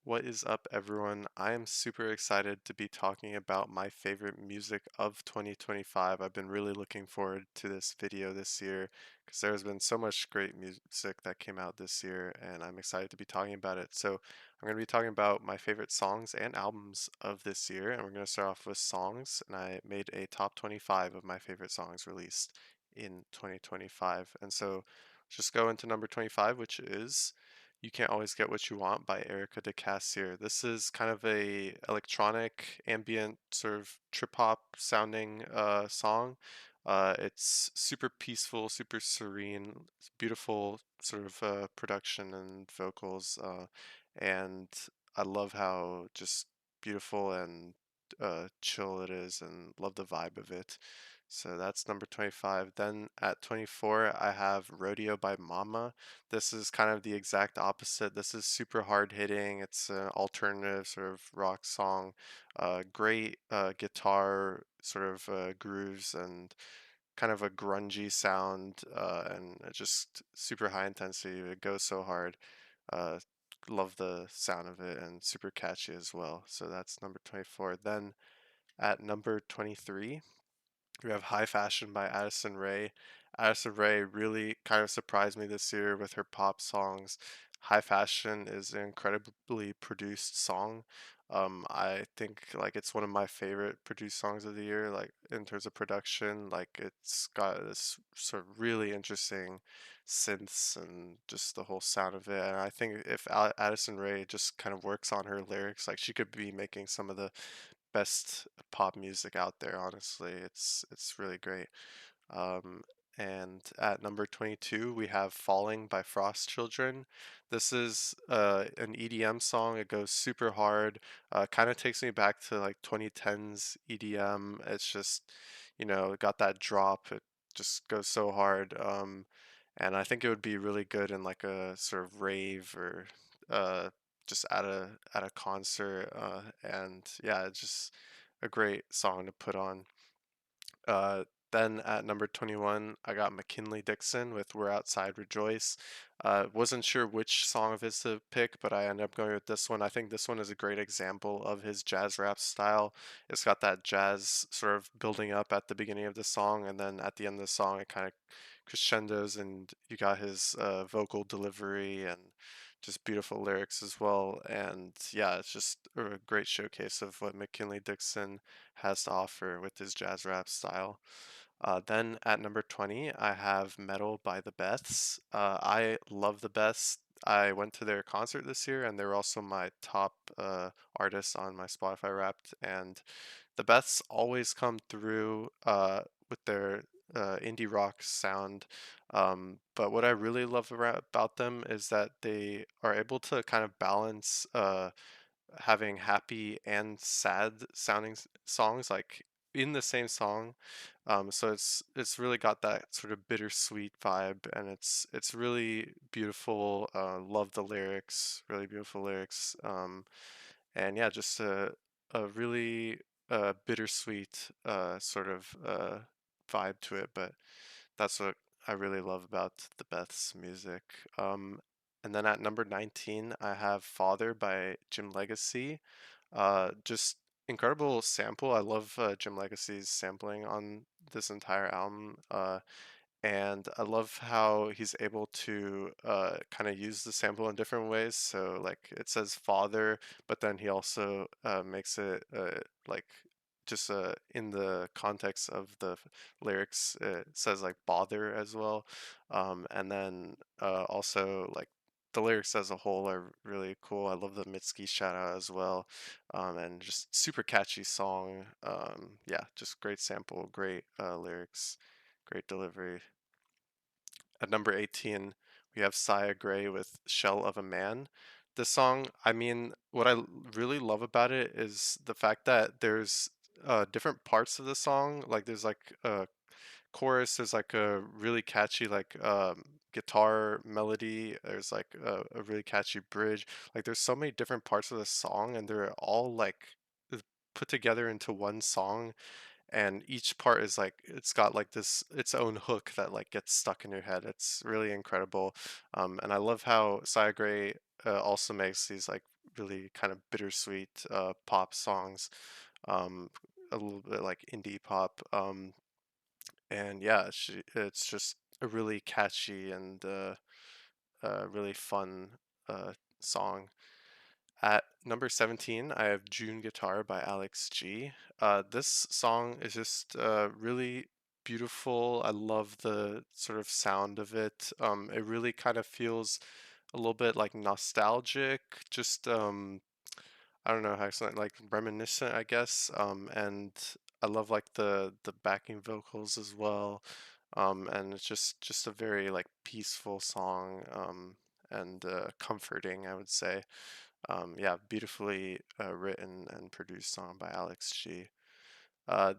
What is up, everyone? I am super excited to be talking about my favorite music of 2025. I've been really looking forward to this video this year because there's been so much great music that came out this year, and I'm excited to be talking about it. So, I'm going to be talking about my favorite songs and albums of this year, and we're going to start off with songs. And I made a top 25 of my favorite songs released in 2025. And so, just go into number 25, which is You Can't Always Get What You Want by Erica de Cassier. This is kind of a electronic, ambient, sort of trip hop sounding song. It's super peaceful, super serene, it's beautiful sort of production and vocals, and I love how just beautiful and chill it is, and love the vibe of it. So that's number 25. Then at 24, I have Rodeo by Mama. This is kind of the exact opposite. This is super hard hitting. It's an alternative sort of rock song. Great guitar sort of grooves and kind of a grungy sound, and just super high intensity. It goes so hard. Uh, Love the sound of it, and super catchy as well. So that's number 24. Then at number 23, we have High Fashion by Addison Rae. Addison Rae really kind of surprised me this year with her pop songs. High Fashion is an incredibly produced song. I think like it's one of my favorite produced songs of the year, like in terms of production. Like it's got this sort of really interesting synths and just the whole sound of it. And I think if Addison Rae just kind of works on her lyrics, like she could be making some of the best pop music out there. Honestly, it's really great. Um, and at number 22, we have Falling by Frost Children. This is an EDM song. It goes super hard. Kind of takes me back to like 2010s EDM. It's just, got that drop. It just goes so hard. And I think it would be really good in like a sort of rave or uh, just at a concert. And yeah, it's just a great song to put on. Uh, then at number 21, I got McKinley Dixon with We're Outside Rejoice. Wasn't sure which song of his to pick, but I ended up going with this one. I think this one is a great example of his jazz rap style. It's got that jazz sort of building up at the beginning of the song, and then at the end of the song, it kind of crescendos, and you got his vocal delivery and just beautiful lyrics as well. And yeah, it's just a great showcase of what McKinley Dixon has to offer with his jazz rap style. Then at number 20, I have Metal by the Beths. I love the Beths. I went to their concert this year, and they were also my top artists on my Spotify Wrapped. And the Beths always come through with their indie rock sound. But what I really love about them is that they are able to kind of balance having happy and sad sounding songs like in the same song. So it's really got that sort of bittersweet vibe, and it's really beautiful. Love the lyrics, really beautiful lyrics. And yeah, just a really bittersweet sort of vibe to it. But that's what I really love about the Beth's music. And then at number 19, I have Father by Jim Legacy. Just incredible sample. I love Jim Legacy's sampling on this entire album. And I love how he's able to kind of use the sample in different ways. So like it says father, but then he also makes it like just in the context of the lyrics, it says like bother as well. And then also like the lyrics as a whole are really cool. I love the Mitski shout out as well. And just super catchy song. Yeah, just great sample, great lyrics, great delivery. At number 18, we have Sia Gray with Shell of a Man. This song, I mean, what really love about it is the fact that there's different parts of the song. Like there's like a chorus, there's like a really catchy like guitar melody, there's like a really catchy bridge. Like there's so many different parts of the song, and they're all like put together into one song, and each part is like it's got like this its own hook that like gets stuck in your head. It's really incredible. And I love how Sia Gray also makes these like really kind of bittersweet pop songs, um, a little bit like indie pop. And yeah, it's just a really catchy and really fun uh, song. At number 17, I have June Guitar by Alex G. This song is just really beautiful. I love the sort of sound of it. It really kind of feels a little bit like nostalgic, just I don't know how to explain, like reminiscent, I guess. And I love like the backing vocals as well. And it's just a very like peaceful song, and comforting, I would say. Yeah, beautifully written and produced song by Alex G.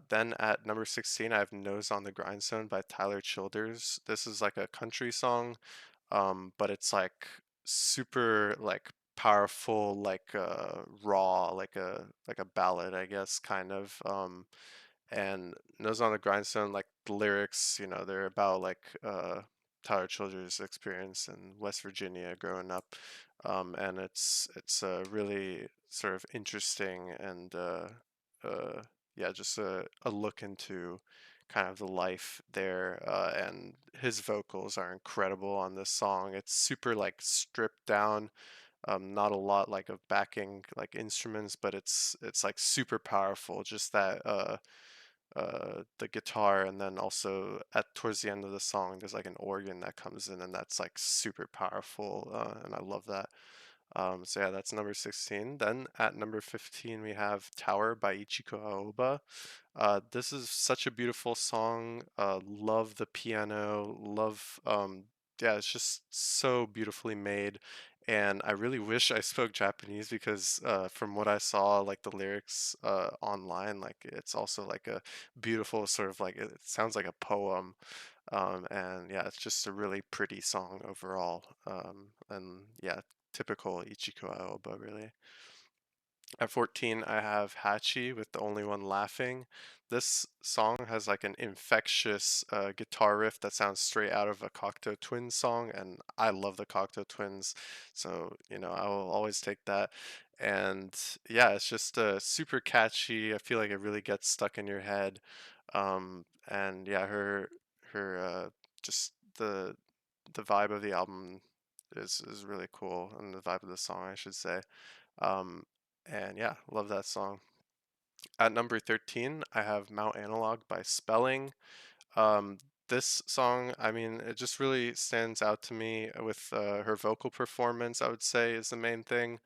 Then at number 16, I have Nose on the Grindstone by Tyler Childers. This is like a country song, but it's like super like powerful, like raw, like a ballad, I guess, kind of. And Nose on the Grindstone, like the lyrics, they're about like Tyler Childers' experience in West Virginia growing up, and it's a really sort of interesting and uh, yeah, just a look into kind of the life there, and his vocals are incredible on this song. It's super like stripped down, not a lot like of backing like instruments, but it's like super powerful. Just that the guitar, and then also at towards the end of the song there's like an organ that comes in, and that's like super powerful, and I love that. So yeah, that's number 16. Then at number 15 we have Tower by Ichiko Aoba. This is such a beautiful song. Love the piano, love yeah, it's just so beautifully made. And I really wish I spoke Japanese, because from what I saw, like the lyrics online, like it's also like a beautiful sort of like, it sounds like a poem. And yeah, it's just a really pretty song overall. And yeah, typical Ichiko Aoba, really. At 14, I have Hachi with The Only One Laughing. This song has like an infectious guitar riff that sounds straight out of a Cocteau Twins song, and I love the Cocteau Twins, so I will always take that. And yeah, it's just super catchy. I feel like it really gets stuck in your head. And yeah, her just the vibe of the album is really cool, and the vibe of the song, I should say. Um, and yeah, love that song. At number 13, I have Mount Analog by Spelling. Um, this song, I mean, it just really stands out to me with her vocal performance, I would say, is the main thing.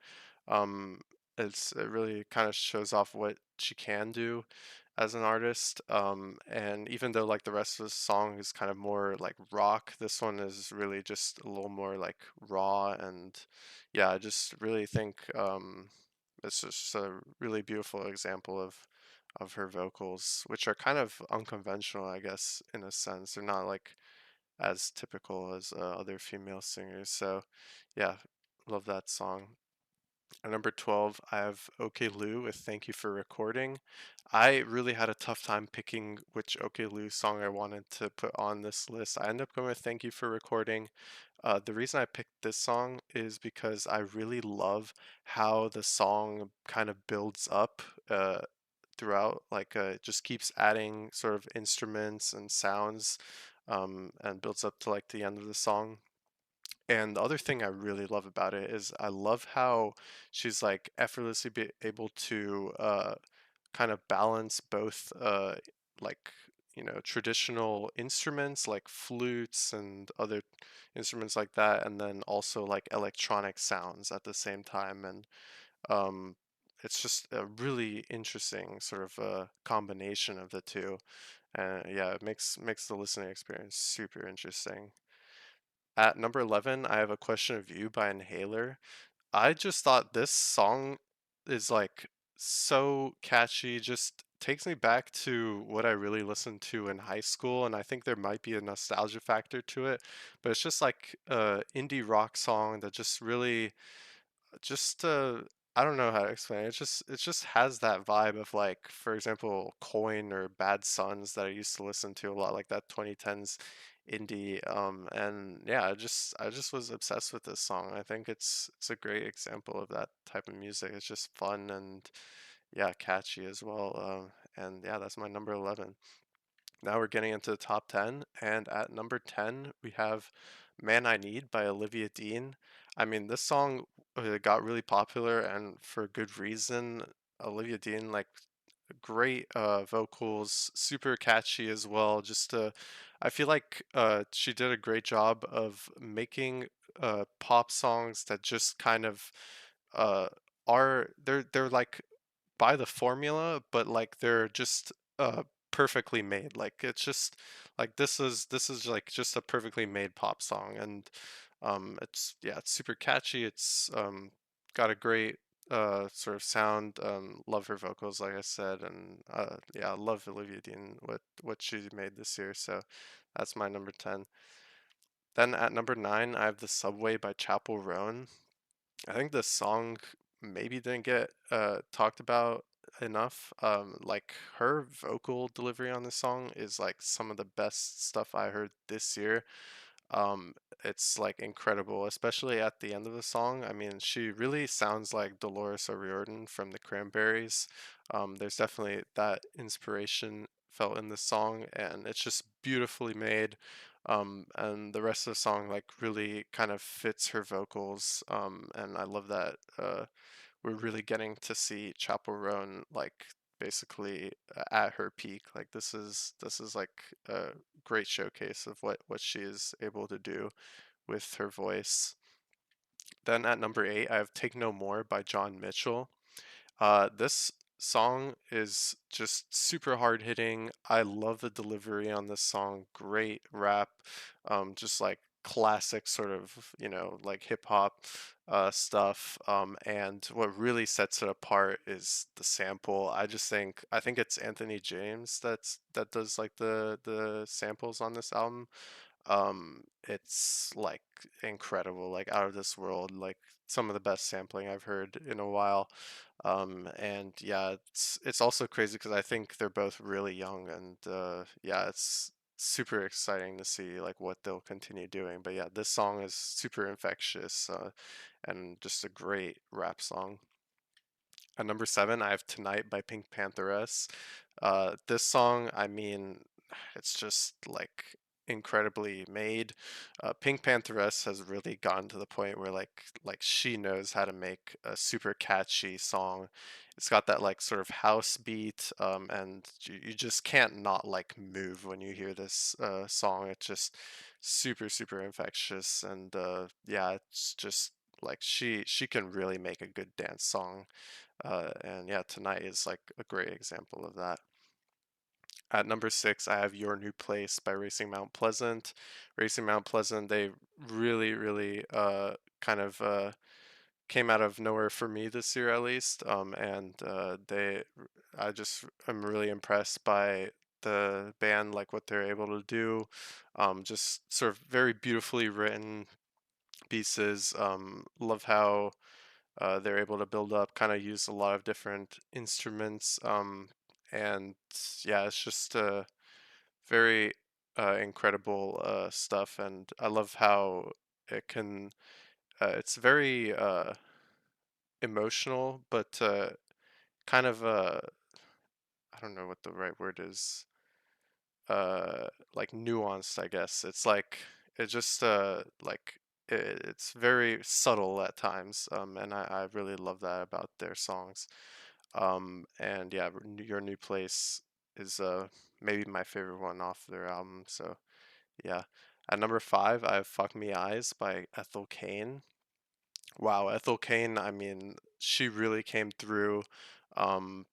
Um, it really kind of shows off what she can do as an artist. And even though like the rest of the song is kind of more like rock, this one is really just a little more like raw. And yeah, I just really think it's just a really beautiful example of her vocals, which are kind of unconventional, I guess, in a sense. They're not like as typical as other female singers. So yeah, love that song. At number 12, I have OK Lou with Thank You for Recording. I really had a tough time picking which OK Lou song I wanted to put on this list. I ended up going with Thank You for Recording. The reason I picked this song is because I really love how the song kind of builds up throughout. Like, it just keeps adding sort of instruments and sounds, and builds up to like the end of the song. And the other thing I really love about it is I love how she's like effortlessly be able to kind of balance both like traditional instruments like flutes and other instruments like that, and then also like electronic sounds at the same time. And um, it's just a really interesting sort of combination of the two. And yeah, it makes the listening experience super interesting. At number 11, I have A Question of You by Inhaler. I just thought this song is like so catchy, just takes me back to what I really listened to in high school, and I think there might be a nostalgia factor to it, but it's just like a indie rock song that just really just I don't know how to explain it. It just has that vibe of like, for example, Coin or Bad Sons that I used to listen to a lot, like that 2010s indie. And yeah, I just was obsessed with this song. I think it's a great example of that type of music. It's just fun and yeah, catchy as well. And yeah, that's my number 11. Now we're getting into the top 10, and at number 10, we have Man I Need by Olivia Dean. I mean, this song got really popular and for good reason. Olivia Dean, like, great vocals, super catchy as well. I feel like she did a great job of making pop songs that just kind of uh, they're like by the formula, but like they're just perfectly made. Like it's just like this is like just a perfectly made pop song, and it's yeah, it's super catchy. It's got a great sort of sound. Love her vocals, like I said, and yeah, I love Olivia Dean what she made this year. So that's my number 10. Then at number 9, I have The Subway by Chapel Roan. I think this song maybe didn't get talked about enough. Like her vocal delivery on this song is like some of the best stuff I heard this year. Um, it's like incredible, especially at the end of the song. I mean, she really sounds like Dolores O'Riordan from the Cranberries. There's definitely that inspiration felt in this song, and it's just beautifully made. And the rest of the song like really kind of fits her vocals. And I love that we're really getting to see Chappell Roan like basically at her peak. Like this is like a great showcase of what she is able to do with her voice. Then at number 8, I have Take No More by John Mitchell. This song is just super hard hitting. I love the delivery on this song. Great rap, just like classic sort of, like hip hop stuff. And what really sets it apart is the sample. I think it's Anthony James that does like the samples on this album. It's like incredible, like out of this world, like some of the best sampling I've heard in a while. And yeah, it's also crazy because I think they're both really young, and yeah, it's super exciting to see like what they'll continue doing. But yeah, this song is super infectious, and just a great rap song. At number 7, I have Tonight by Pink Pantheress. This song, I mean, it's just like incredibly made. Pink Pantheress has really gotten to the point where like she knows how to make a super catchy song. It's got that like sort of house beat, and you just can't not like move when you hear this song. It's just super infectious, and yeah, it's just like she can really make a good dance song. And yeah, Tonight is like a great example of that. At number 6, I have Your New Place by Racing Mount Pleasant. Racing Mount Pleasant, they really kind of came out of nowhere for me this year at least. And I just am really impressed by the band, like what they're able to do. Just sort of very beautifully written pieces. Love how they're able to build up, kind of use a lot of different instruments, and yeah, it's just very incredible stuff. And I love how it can. It's very emotional, but kind of I don't know what the right word is. Like nuanced, I guess. It's like it just like it's very subtle at times, and I really love that about their songs. And yeah, Your New Place is maybe my favorite one off their album. So yeah. At number 5, I have Fuck Me Eyes by Ethel Cain. Wow, Ethel Cain, I mean, she really came through um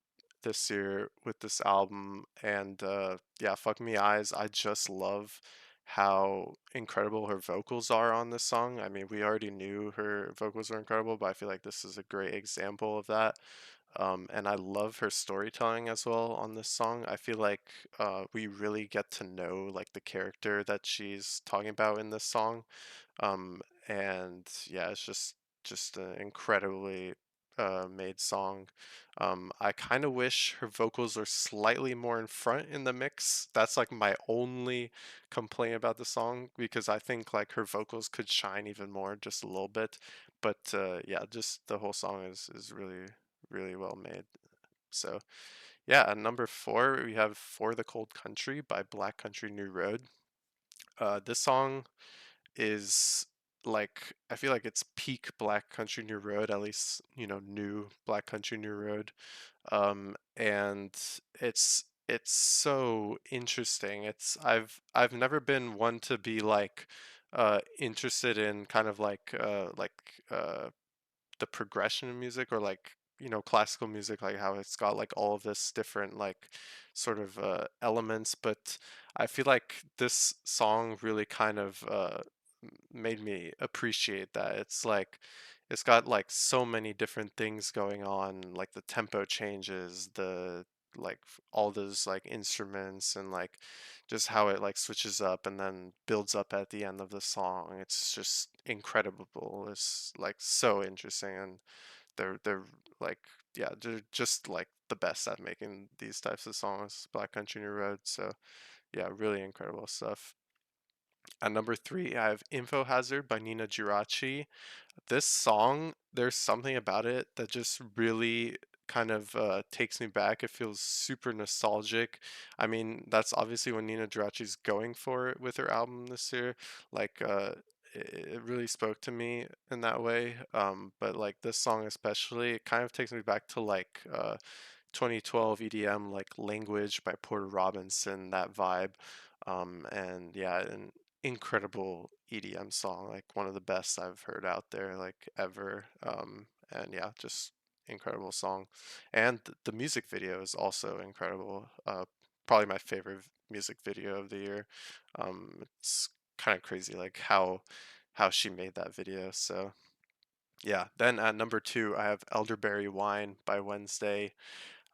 this year with this album, and yeah, Fuck Me Eyes, I just love how incredible her vocals are on this song. I mean, we already knew her vocals were incredible, but I feel like this is a great example of that. And I love her storytelling as well on this song. I feel like we really get to know like the character that she's talking about in this song. And yeah, it's just an incredibly made song. I kind of wish her vocals are slightly more in front in the mix. That's like my only complaint about the song because I think like her vocals could shine even more just a little bit. But yeah, just the whole song is really well made. So yeah, at number four we have "For the Cold Country" by Black Country New Road. This song is like I feel like it's peak Black Country New Road, at least new Black Country New Road. And it's so interesting. I've never been one to be like interested in kind of the progression of music or like classical music, like how it's got like all of this different like sort of elements, but I feel like this song really kind of made me appreciate that. It's like it's got like so many different things going on, like the tempo changes, the all those like instruments, and like just how it like switches up and then builds up at the end of the song. It's just incredible. It's like so interesting, and they're like yeah, they're just like the best at making these types of songs, Black Country New Road. So yeah, really incredible stuff. At number three, I have Info Hazard by Nina Girachi. This song, there's something about it that just really kind of takes me back. It feels super nostalgic. I mean, that's obviously what Nina Girachi's going for with her album this year. Like, it really spoke to me in that way. But like this song especially, it kind of takes me back to like 2012 EDM, like Language by Porter Robinson, that vibe. And yeah, an incredible EDM song, like one of the best I've heard out there, like ever. And yeah, just incredible song. And the music video is also incredible. Probably my favorite music video of the year. It's kind of crazy, like how she made that video. So yeah. Then at number two, I have Elderberry Wine by Wednesday.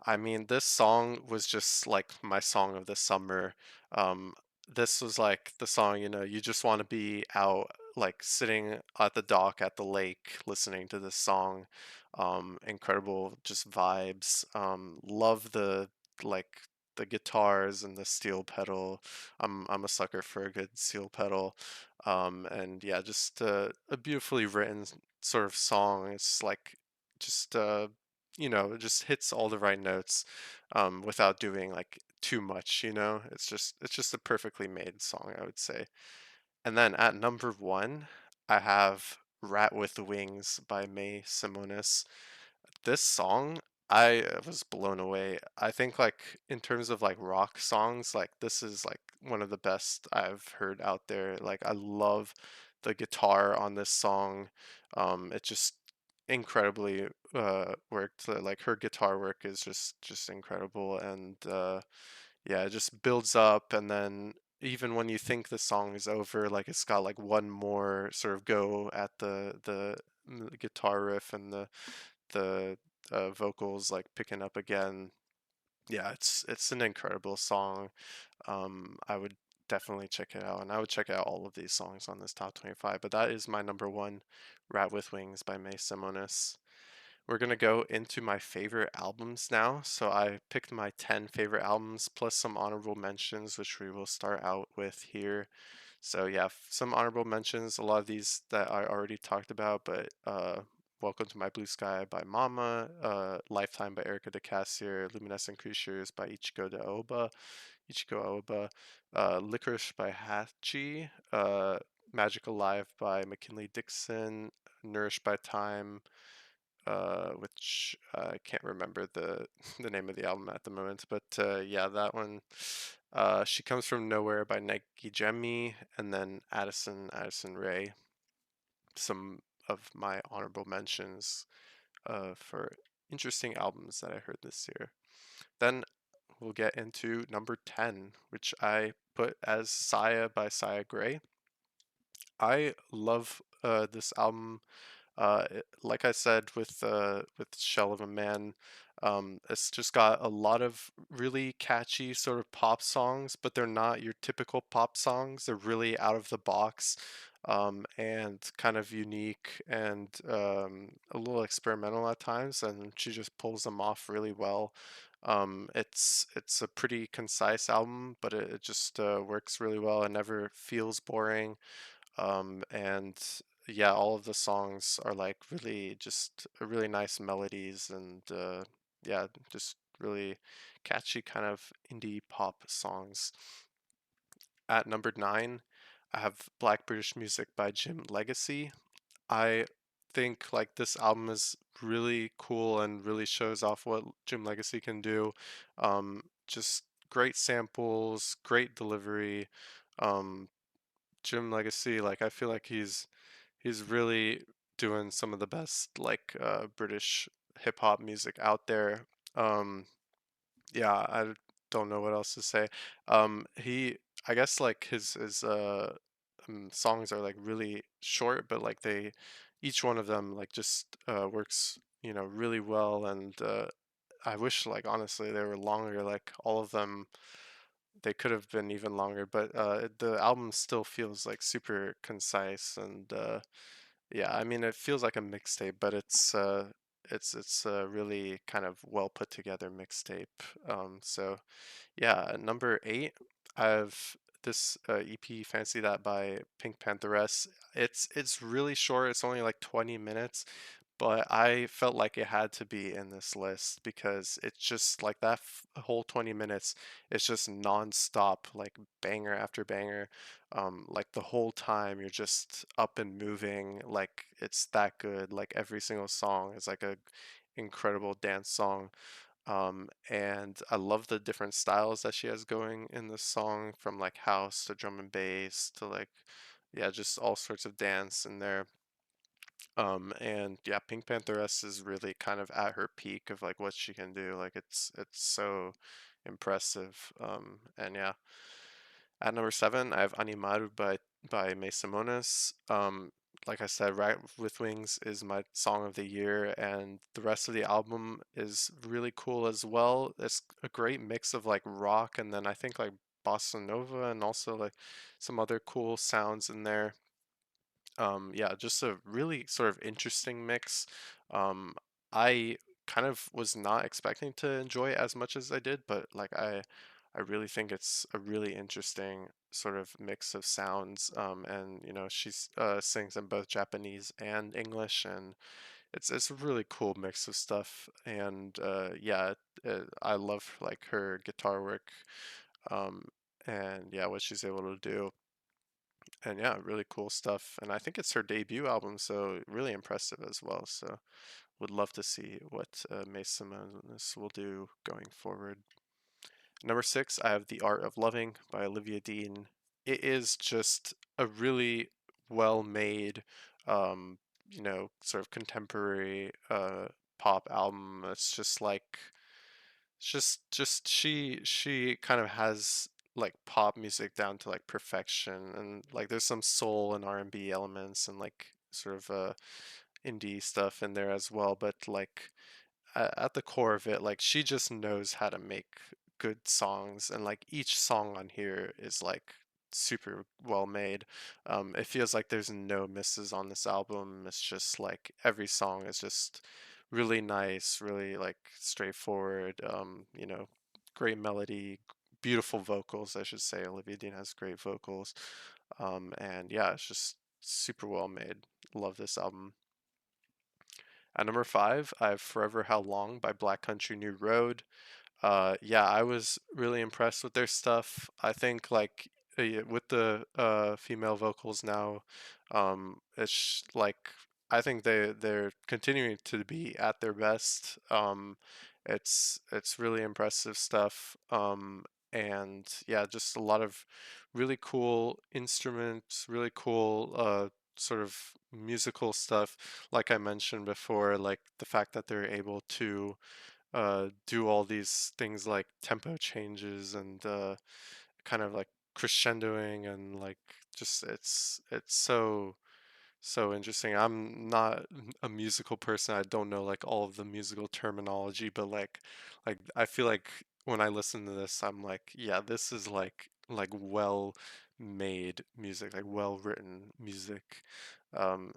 I mean, this song was just like my song of the summer. Um, this was like the song, you just want to be out, like sitting at the dock at the lake, listening to this song. Incredible, just vibes. Love like the guitars and the steel pedal. I'm a sucker for a good steel pedal. And yeah, just a beautifully written sort of song. It's like just it just hits all the right notes without doing like too much, it's just a perfectly made song, I would say. And then at number one, I have Rat with Wings by May Simonis. This song, I was blown away. I think like in terms of like rock songs, like this is like one of the best I've heard out there. Like I love the guitar on this song. It just incredibly worked. Like her guitar work is just incredible, and yeah, it just builds up, and then even when you think the song is over, like it's got like one more sort of go at the guitar riff and the vocals like picking up again. Yeah, it's an incredible song. I would definitely check it out, and I would check out all of these songs on this top 25. But that is my number one, "Rat with Wings" by May Simonis. We're gonna go into my favorite albums now. So I picked my 10 favorite albums plus some honorable mentions, which we will start out with here. So yeah, some honorable mentions. A lot of these that I already talked about, but "Welcome to My Blue Sky" by Mama, "Lifetime" by Erica de Cassier, "Luminescent Creatures" by Ichigo Aoba, "Licorice" by Hachi, "Magic Alive" by McKinley Dixon, "Nourished by Time," which I can't remember the the name of the album at the moment, but yeah, that one. She Comes From Nowhere by Nike Jemmy, and then Addison Ray. Some of my honorable mentions for interesting albums that I heard this year. Then we'll get into number 10, which I put as Saya by Saya Gray. I love this album. Like I said with Shell of a Man, it's just got a lot of really catchy sort of pop songs, but they're not your typical pop songs. They're really out of the box. and kind of unique and a little experimental at times, and she just pulls them off really well. It's a pretty concise album, but it just works really well. It never feels boring, and yeah, all of the songs are like really just really nice melodies and yeah, just really catchy kind of indie pop songs. At number 9, I have Black British Music by Jim Legacy. I think like this album is really cool and really shows off what Jim Legacy can do. Just great samples, great delivery. Um, Jim Legacy, like I feel like he's really doing some of the best like British hip hop music out there. Um, yeah, I don't know what else to say. He, I guess like his songs are like really short, but like they, each one of them like just works, you know, really well. And I wish like honestly they were longer. Like all of them, they could have been even longer. But the album still feels like super concise and yeah, I mean it feels like a mixtape, but it's a really kind of well put together mixtape. So yeah, at number 8, I have this EP Fancy That by Pink Pantheress. It's really short. It's only like 20 minutes, but I felt like it had to be in this list because it's just like that whole 20 minutes, it's just non-stop, like banger after banger. Like the whole time you're just up and moving, like it's that good. Like every single song is like a incredible dance song. And I love the different styles that she has going in this song, from like house to drum and bass to like, yeah, just all sorts of dance in there. And yeah, Pink Pantheress is really kind of at her peak of like what she can do. Like it's so impressive. And yeah, at number 7, I have Animaru by May Simonis. Like I said, Right with Wings is my song of the year, and the rest of the album is really cool as well. It's a great mix of like rock and then I think like bossa nova and also like some other cool sounds in there. Yeah, just a really sort of interesting mix. Um, I kind of was not expecting to enjoy it as much as I did, but like I really think it's a really interesting sort of mix of sounds. And you know, she's sings in both Japanese and English, and it's a really cool mix of stuff. And yeah, I love like her guitar work. Um, and yeah, what she's able to do. And yeah, really cool stuff. And I think it's her debut album, so really impressive as well. So would love to see what May Simonis will do going forward. Number 6, I have The Art of Loving by Olivia Dean. It is just a really well made, um, you know, sort of contemporary pop album. It's just like just she kind of has like pop music down to like perfection, and like there's some soul and R&B elements and like sort of indie stuff in there as well, but like at the core of it, like she just knows how to make good songs, and like each song on here is like super well made. It feels like there's no misses on this album. It's just like every song is just really nice, really like straightforward. You know, great melody, beautiful vocals, I should say. Olivia Dean has great vocals. And yeah, it's just super well made. Love this album. At number 5, I have Forever How Long by Black Country New Road. Yeah, I was really impressed with their stuff. I think like yeah, with the female vocals now, it's like I think they're continuing to be at their best. It's really impressive stuff. And yeah, just a lot of really cool instruments, really cool sort of musical stuff. Like I mentioned before, like the fact that they're able to do all these things like tempo changes and kind of like crescendoing and like just it's so interesting. I'm not a musical person. I don't know like all of the musical terminology, but like I feel like when I listen to this, I'm like, yeah, this is like well made music, like well written music. Um,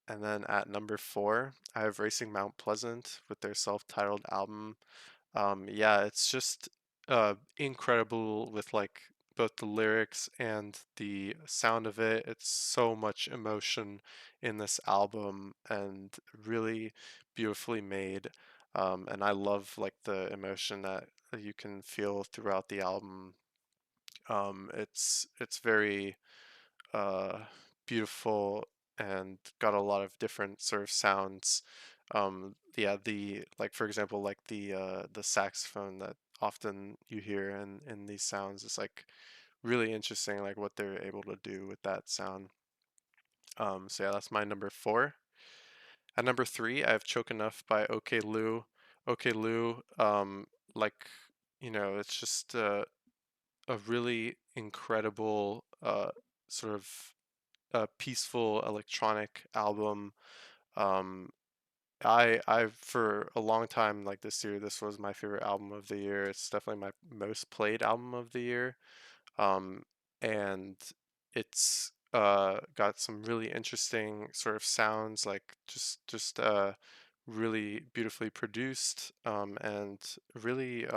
and then at number four, I have Racing Mount Pleasant with their self-titled album. Yeah, it's just incredible with like both the lyrics and the sound of it. It's so much emotion in this album and really beautifully made. And I love like the emotion that you can feel throughout the album. It's very uh, beautiful and got a lot of different sort of sounds. Yeah, the like for example, like the saxophone that often you hear in these sounds is like really interesting, like what they're able to do with that sound. So yeah, that's my number four. At number three, I have "Choke Enough" by OK Lou. OK Lou, like it's just a really incredible sort of peaceful electronic album. Um, I for a long time like this year, this was my favorite album of the year. It's definitely my most played album of the year. Um, and it's got some really interesting sort of sounds, like just really beautifully produced and really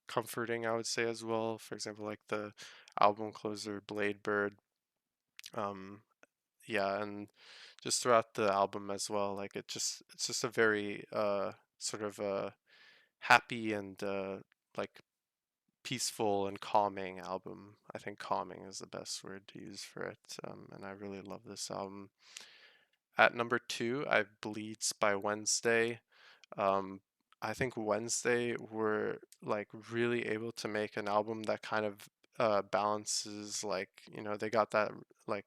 comforting, I would say as well. For example, like the album closer, Blade Bird. Um, yeah, and just throughout the album as well, like it's just a very sort of happy and like peaceful and calming album. I think calming is the best word to use for it, and I really love this album. At number two, I have Bleeds by Wednesday. um, I think Wednesday were like really able to make an album that kind of balances, like they got that like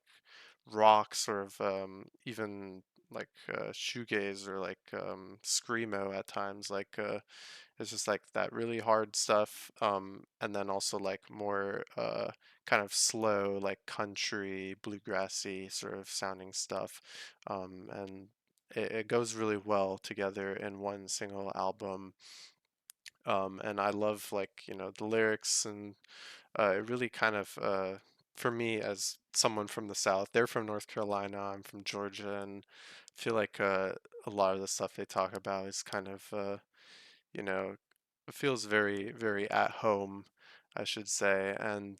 rock sort of even like shoegaze or like screamo at times, like it's just like that really hard stuff, and then also like more kind of slow, like country bluegrassy sort of sounding stuff, and it goes really well together in one single album. And I love like the lyrics, and it really kind of for me as someone from the South, they're from North Carolina, I'm from Georgia, and I feel like a lot of the stuff they talk about is kind of you know it feels very very at home, I should say. And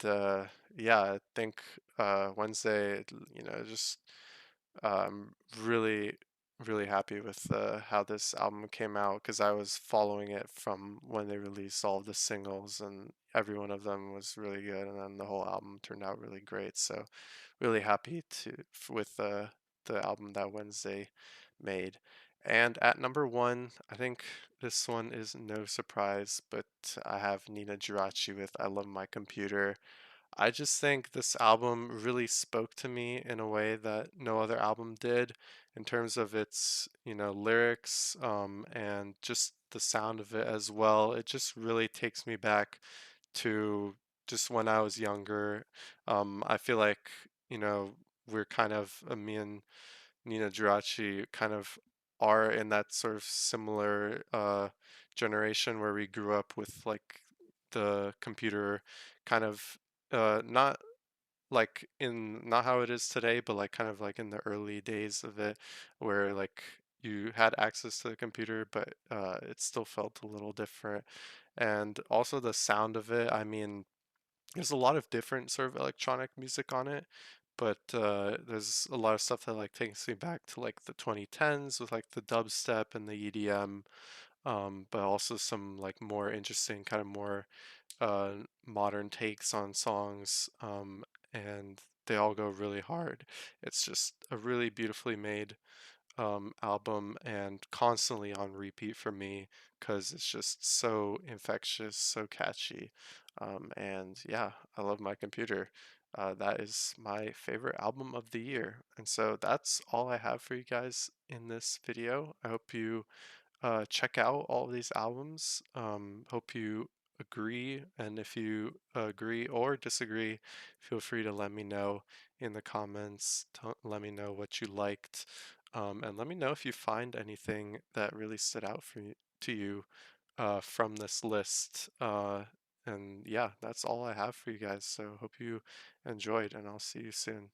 yeah, I think Wednesday, just I'm really, really happy with how this album came out, because I was following it from when they released all of the singles, and every one of them was really good, and then the whole album turned out really great. So, really happy with the album that Wednesday made. And at number one, I think this one is no surprise, but I have Nina Girachi with "I Love My Computer." I just think this album really spoke to me in a way that no other album did, in terms of its, lyrics, and just the sound of it as well. It just really takes me back to just when I was younger. I feel like, you know, we're kind of, me and Nina Girachi kind of are in that sort of similar generation where we grew up with like the computer kind of not like in not how it is today, but like kind of like in the early days of it, where like you had access to the computer, but it still felt a little different. And also the sound of it, I mean, there's a lot of different sort of electronic music on it, but there's a lot of stuff that like takes me back to like the 2010s with like the dubstep and the EDM, but also some like more interesting, kind of more uh, modern takes on songs, and they all go really hard. It's just a really beautifully made album, and constantly on repeat for me, because it's just so infectious, so catchy. And yeah, I love my computer. That is my favorite album of the year. And so that's all I have for you guys in this video. I hope you check out all of these albums. Hope you agree, and if you agree or disagree, feel free to let me know in the comments. Let me know what you liked, and let me know if you find anything that really stood out to you from this list. And yeah, that's all I have for you guys. So hope you enjoyed, and I'll see you soon.